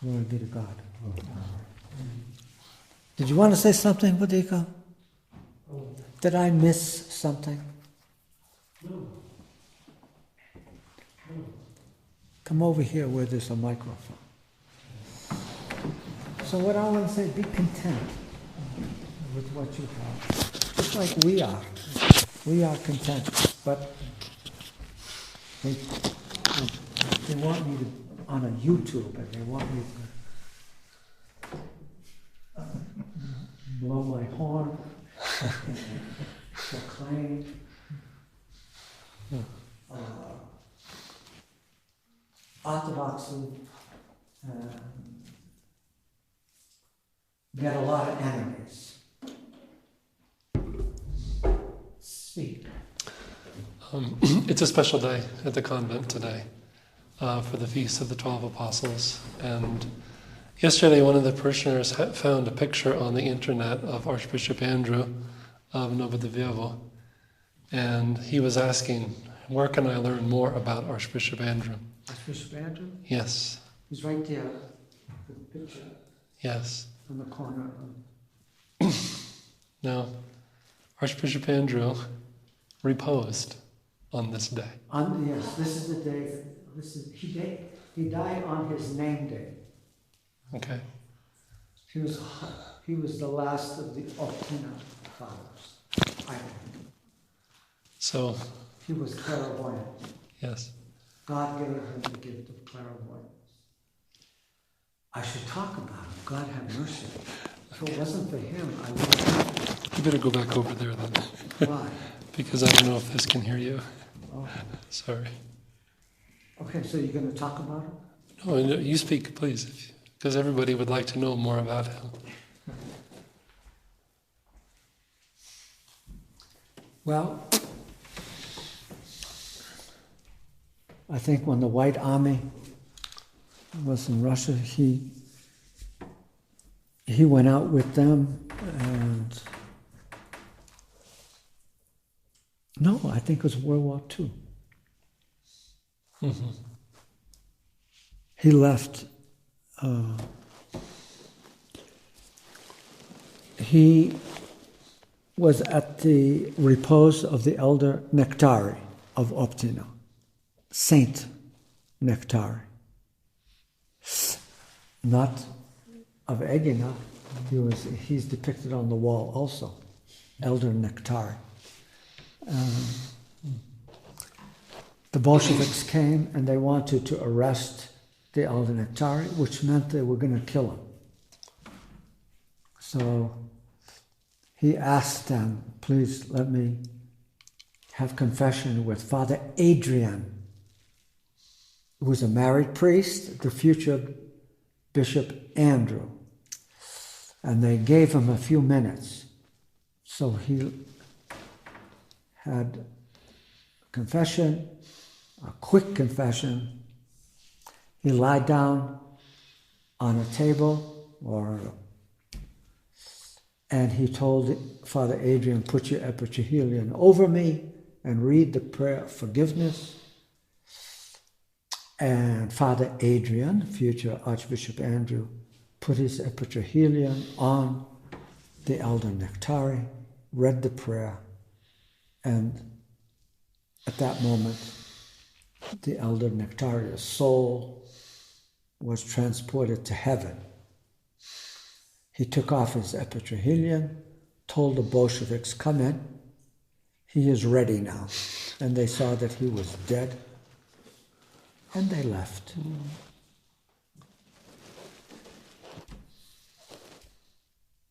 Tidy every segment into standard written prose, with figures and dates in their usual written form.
Glory be to God. Did you want to say something, Vladica? Did I miss something? No. Come over here where there's a microphone. So what I want to say, be content with what you have. Just like we are. We are content. But they want me to, on a YouTube, and they want me to blow my horn, proclaim, orthodoxy, get a lot of enemies. Speak. It's a special day at the convent today for the Feast of the 12 Apostles. And yesterday one of the parishioners found a picture on the internet of Archbishop Andrew of Novo-Diveyevo. And he was asking, where can I learn more about Archbishop Andrew? Archbishop Andrew? Yes. He's right there, the picture. Yes. On the corner. Now, Archbishop Andrew reposed on this day. Yes, this is the day. He died on his name day. Okay. He was the last of the Optinei fathers, I think. So. He was clairvoyant. Yes. God gave him the gift of clairvoyance. I should talk about him. God have mercy. If it wasn't for him, I would have. You better go back over there then. Why? Because I don't know if this can hear you. Oh. Sorry. Okay, so you're going to talk about him? No, you speak, please, because everybody would like to know more about him. Well, I think when the White Army was in Russia, he went out with them, and no, I think it was World War II. Mm-hmm. He left. He was at the repose of the elder Nectari of Optinei, Saint Nectari. Not of Egina, he's depicted on the wall also, Elder Nectari. The Bolsheviks came and they wanted to arrest the Elder Nectari, which meant they were going to kill him. So he asked them, please let me have confession with Father Adrian, who was a married priest, the future Bishop Andrew. And they gave him a few minutes. So he had confession, a quick confession. He lied down on a table, and he told Father Adrian, put your epitrychilion over me and read the prayer of forgiveness. And Father Adrian, future Archbishop Andrew, put his epitrychilion on the Elder Nectari, read the prayer, and at that moment, the Elder Nectari's soul was transported to heaven. He took off his epitrychilion, told the Bolsheviks, come in, he is ready now. And they saw that he was dead, and they left.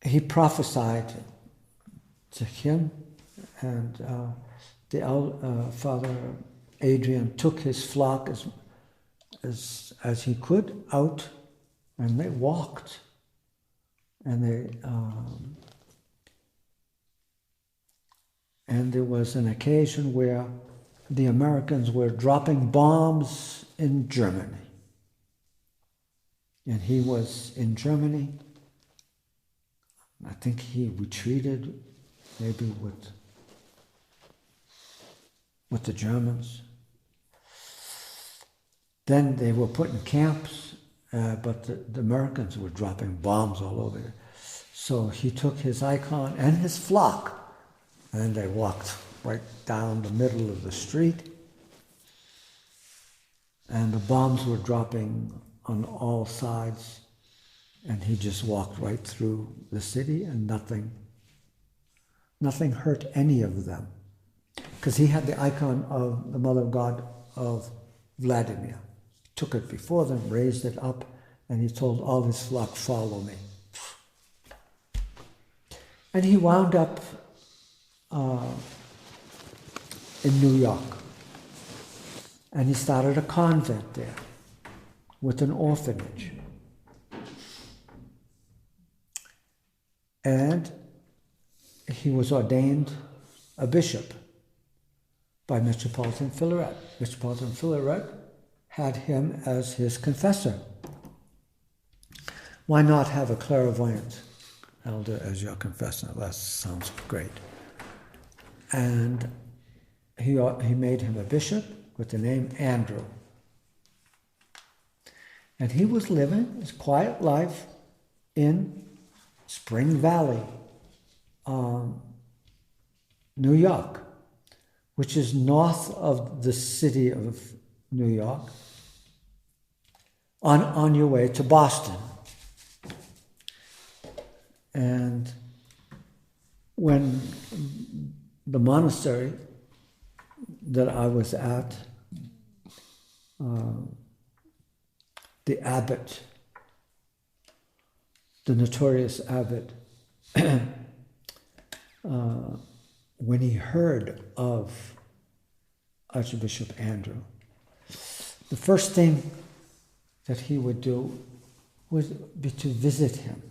He prophesied to him, and Father Adrian took his flock as he could out, and they walked, and there was an occasion where the Americans were dropping bombs in Germany, and he was in Germany. I think he retreated, maybe with the Germans. Then they were put in camps, but the Americans were dropping bombs all over it. So he took his icon and his flock, and they walked right down the middle of the street, and the bombs were dropping on all sides, and he just walked right through the city, and nothing hurt any of them, because he had the icon of the Mother of God of Vladimir. He took it before them, raised it up, and he told all his flock, "Follow me." And he wound up in New York, and he started a convent there with an orphanage. And he was ordained a bishop by Metropolitan Philaret. Metropolitan Philaret had him as his confessor. Why not have a clairvoyant elder as your confessor? That sounds great. And he made him a bishop with the name Andrew. And he was living his quiet life in Spring Valley, New York, which is north of the city of New York, on your way to Boston. And when the monastery that I was at, the abbot, the notorious abbot, when he heard of Archbishop Andrew, the first thing that he would do would be to visit him.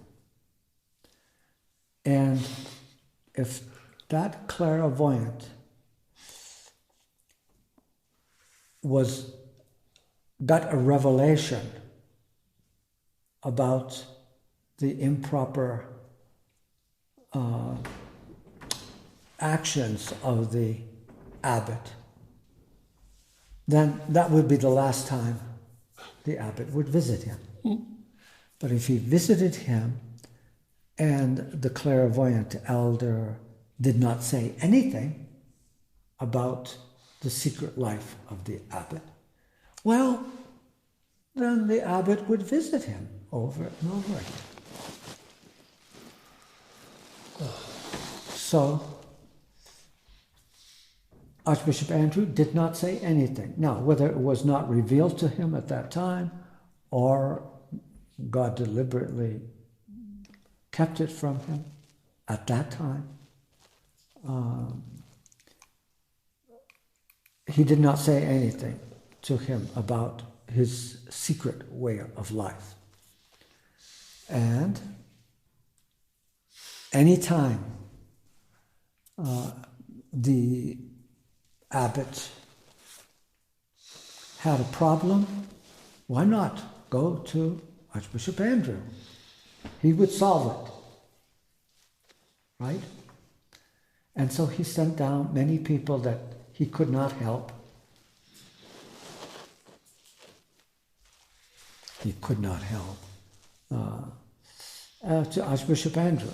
And if that clairvoyant got a revelation about the improper actions of the abbot, then that would be the last time the abbot would visit him. But if he visited him and the clairvoyant elder did not say anything about the secret life of the abbot, well, then the abbot would visit him over and over again. So, Archbishop Andrew did not say anything. Now, whether it was not revealed to him at that time or God deliberately kept it from him at that time, he did not say anything to him about his secret way of life. And anytime the abbot had a problem, why not go to Archbishop Andrew? He would solve it, right? And so he sent down many people that he could not help. He could not help to Archbishop Andrew.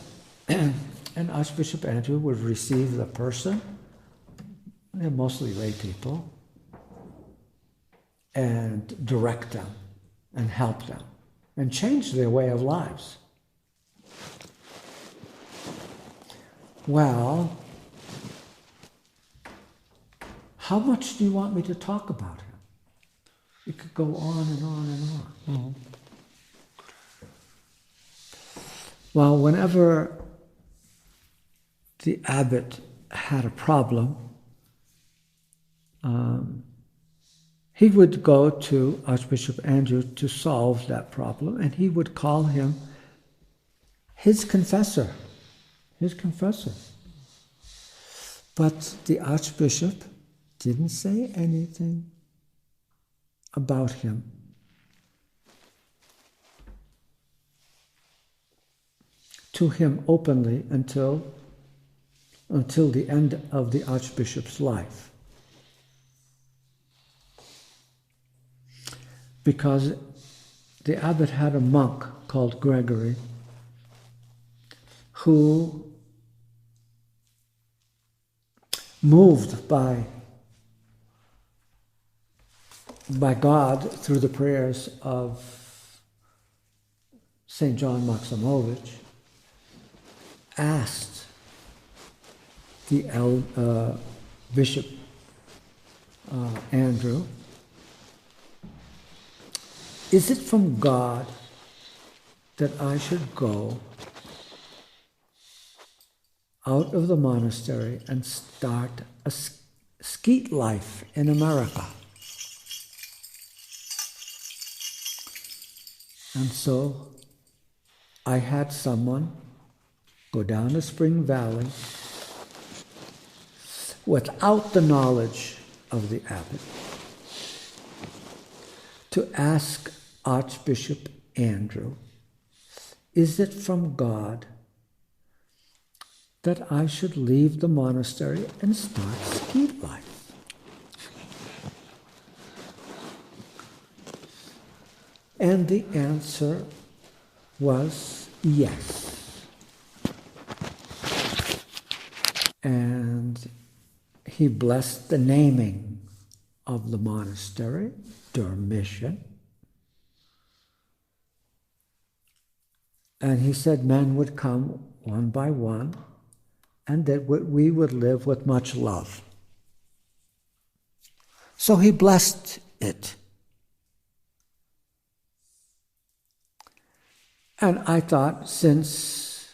And Archbishop Andrew would receive the person, they're mostly lay people, and direct them and help them and change their way of lives. Well, how much do you want me to talk about him? It could go on and on and on. Mm-hmm. Well, whenever the abbot had a problem, he would go to Archbishop Andrew to solve that problem, and he would call him his confessor. But the Archbishop didn't say anything about him. To him openly until the end of the Archbishop's life. Because the abbot had a monk called Grigorie who, moved by God through the prayers of St. John Maximovich, asked the Bishop Andrew, is it from God that I should go out of the monastery and start a skeet life in America? And so I had someone go down to Spring Valley without the knowledge of the abbot to ask Archbishop Andrew, is it from God that I should leave the monastery and start skeet life? And the answer was yes. And he blessed the naming of the monastery, der mission. And he said men would come one by one, and that we would live with much love. So he blessed it. And I thought, since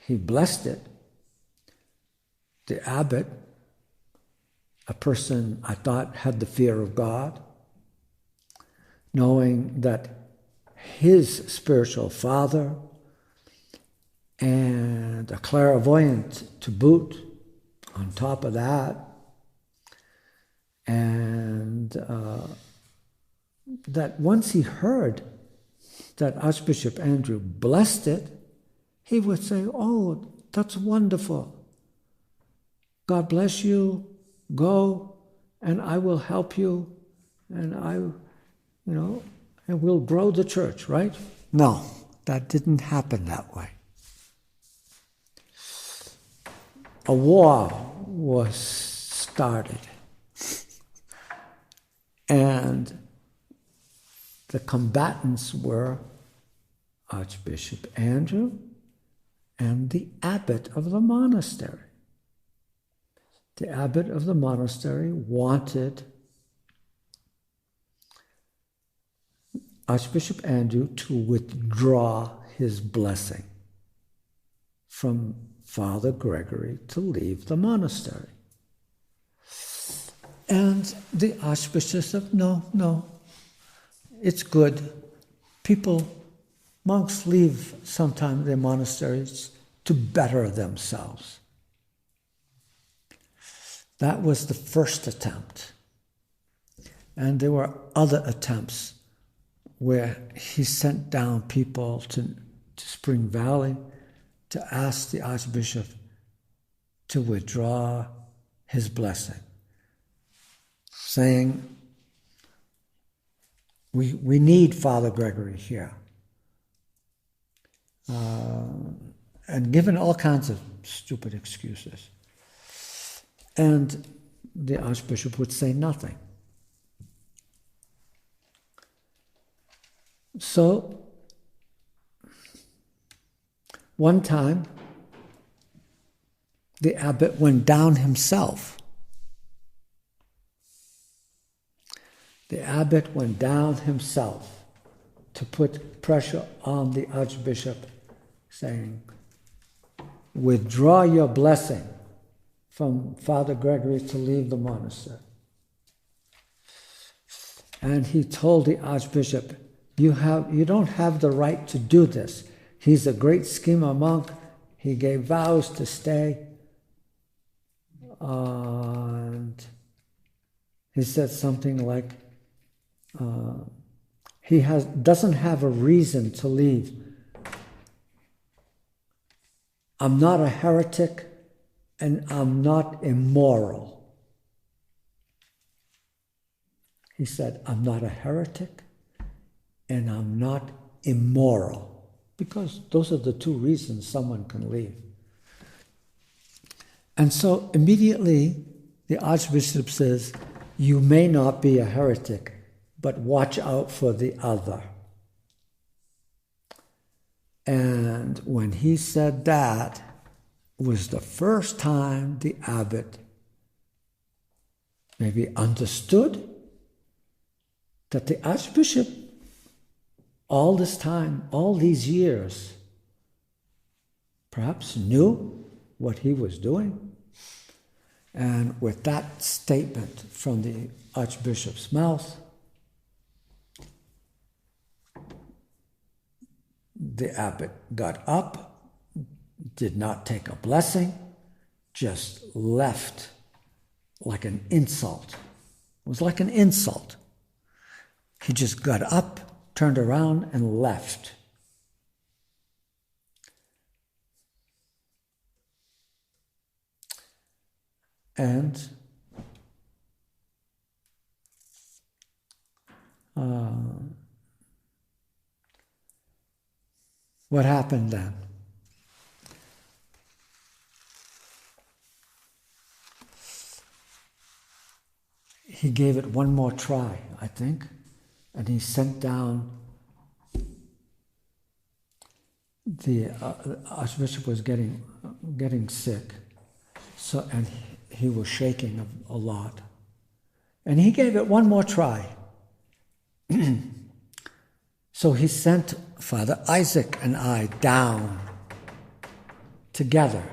he blessed it, the abbot, a person I thought had the fear of God, knowing that his spiritual father and a clairvoyant to boot on top of that, and that once he heard that Archbishop Andrew blessed it, he would say, oh, that's wonderful. God bless you, go, and I will help you, and and we'll grow the church, right? No, that didn't happen that way. A war was started, and the combatants were Archbishop Andrew and the abbot of the monastery. The abbot of the monastery wanted Archbishop Andrew to withdraw his blessing from Father Grigorie to leave the monastery. And the Archbishop said, no, it's good. Monks leave sometimes their monasteries to better themselves. That was the first attempt. And there were other attempts where he sent down people to Spring Valley to ask the Archbishop to withdraw his blessing, saying, we need Father Grigorie here. And given all kinds of stupid excuses. And the Archbishop would say nothing. So, one time, the abbot went down himself. The abbot went down himself to put pressure on the Archbishop, saying, withdraw your blessing from Father Grigorie to leave the monastery. And he told the Archbishop, you don't have the right to do this. He's a great schemer monk. He gave vows to stay. And he said something like, he doesn't have a reason to leave. I'm not a heretic and I'm not immoral. He said, I'm not a heretic and I'm not immoral, because those are the two reasons someone can leave. And so immediately the Archbishop says, you may not be a heretic, but watch out for the other. And when he said that, it was the first time the abbot maybe understood that the Archbishop, all this time, all these years, perhaps knew what he was doing. And with that statement from the Archbishop's mouth, the abbot got up, did not take a blessing, just left like an insult. It was like an insult. He just got up, turned around, and left. And what happened then? He gave it one more try, I think, and he sent down the Archbishop was getting sick, so and he was shaking a lot, and he gave it one more try. So he sent Father Isaac and I down together.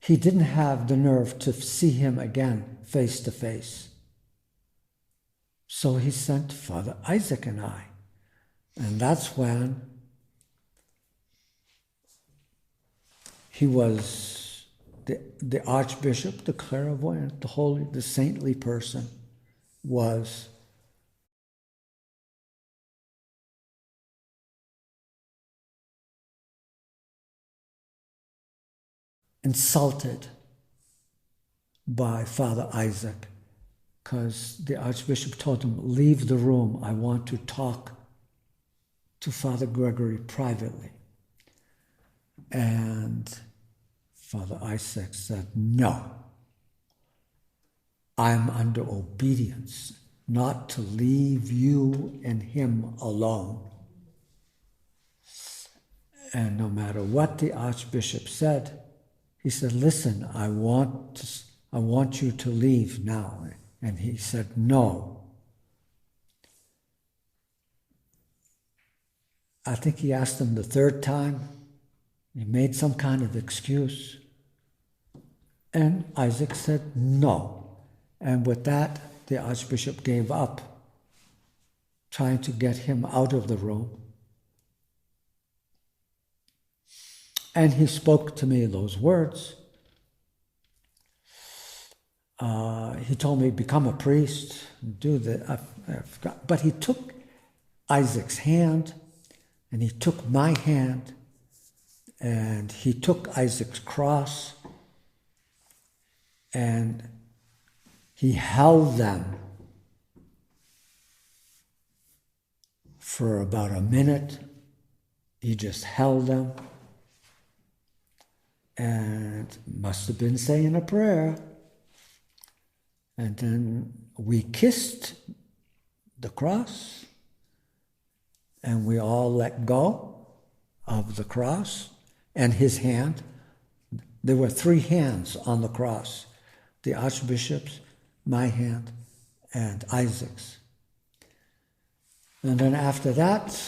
He didn't have the nerve to see him again face to face. So he sent Father Isaac and I. And that's when he was the Archbishop, the clairvoyant, the holy, the saintly person, was insulted by Father Isaac, because the Archbishop told him, leave the room, I want to talk to Father Grigorie privately. And Father Isaac said, no, I'm under obedience, not to leave you and him alone. And no matter what the Archbishop said, he said, listen, I want you to leave now. And he said, no. I think he asked him the third time. He made some kind of excuse. And Isaac said, no. And with that, the Archbishop gave up trying to get him out of the room. And he spoke to me those words. He told me, become a priest, do that. I forgot. But he took Isaac's hand, and he took my hand, and he took Isaac's cross, and he held them for about a minute. He just held them, and must have been saying a prayer. And then we kissed the cross, and we all let go of the cross and his hand. There were 3 hands on the cross, the Archbishop's, my hand, and Isaac's. And then after that,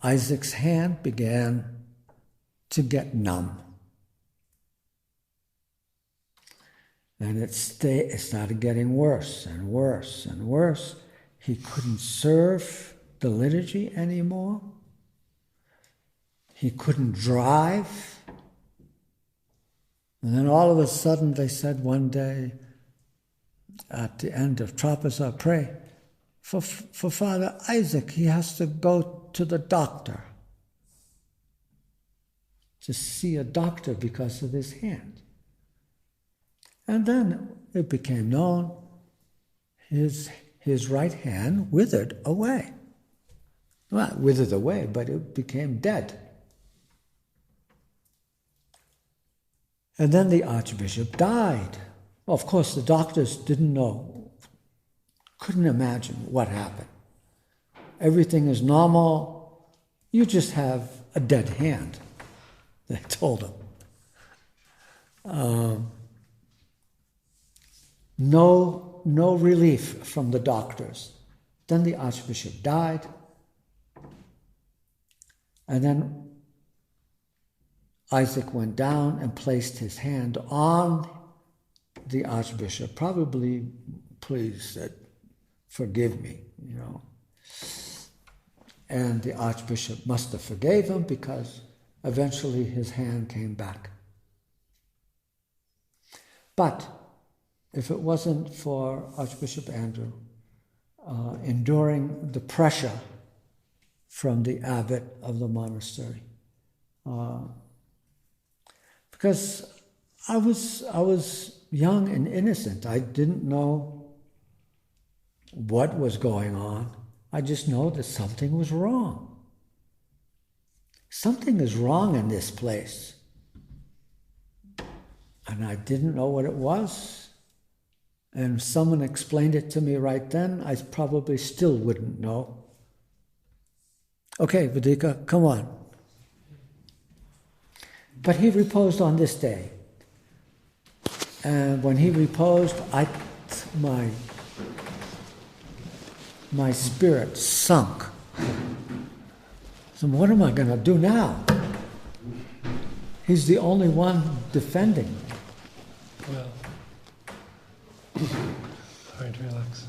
Isaac's hand began to get numb. And it started getting worse and worse and worse. He couldn't serve the liturgy anymore. He couldn't drive. And then all of a sudden they said one day at the end of Trapeza, pray for Father Isaac. He has to go to the doctor, to see a doctor because of his hand. And then it became known his right hand withered away. Well, withered away, but it became dead. And then the Archbishop died. Of course, the doctors didn't know, couldn't imagine what happened. Everything is normal. You just have a dead hand, they told him. No relief from the doctors. Then the Archbishop died. And then Isaac went down and placed his hand on the Archbishop, probably, please, said, forgive me, And the Archbishop must have forgave him because eventually his hand came back. But if it wasn't for Archbishop Andrew enduring the pressure from the abbot of the monastery, because I was young and innocent. I didn't know what was going on. I just know that something was wrong. Something is wrong in this place. And I didn't know what it was. And if someone explained it to me right then, I probably still wouldn't know. Okay, Vladica, come on. But he reposed on this day. And when he reposed, my spirit sunk. So what am I going to do now? He's the only one defending me. Well, all right, relax.